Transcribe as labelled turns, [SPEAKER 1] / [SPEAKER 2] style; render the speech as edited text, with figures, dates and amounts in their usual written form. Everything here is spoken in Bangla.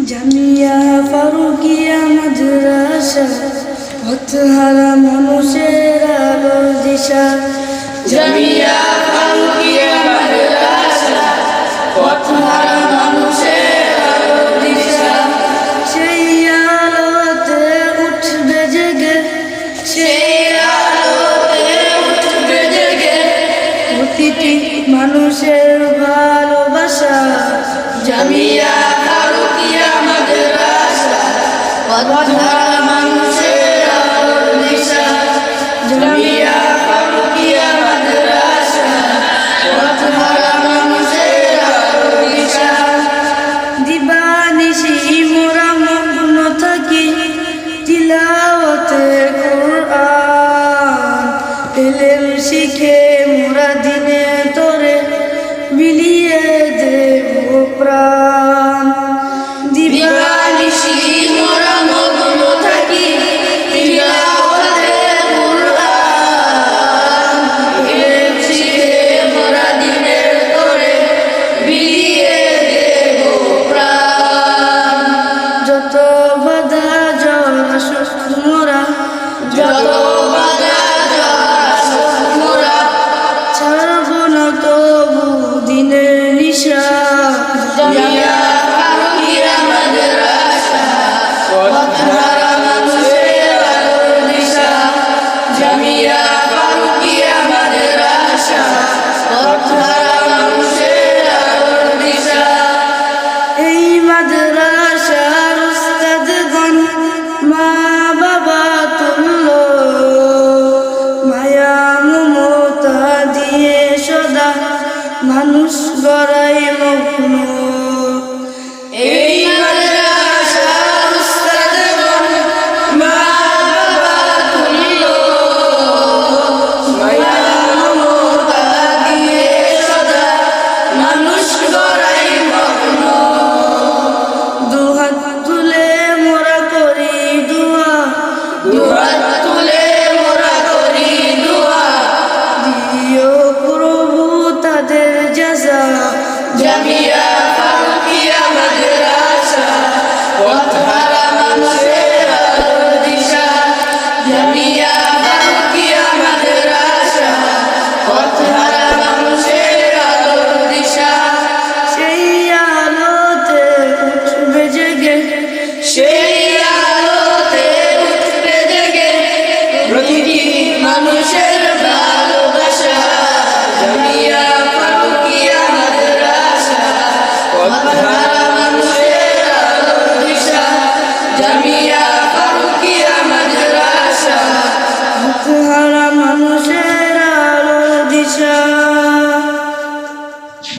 [SPEAKER 1] জামিয়া ফারুকিয়া মাদ্রাসা, পথহারা মানুষের আলোর দিশা।
[SPEAKER 2] জামিয়া ফারুকিয়া মাদ্রাসা, পথহারা মানুষের আলোর দিশা।
[SPEAKER 1] সেই আলোতে উঠবে জেগে,
[SPEAKER 2] সেই আলোতে উঠবে জেগে
[SPEAKER 1] প্রতিটি মানুষের ভালোবাসা।
[SPEAKER 2] জামিয়া ফারুকিয়া মাদ্রাসা, পথহারা মানুষের আলোর দিশা। জামিয়া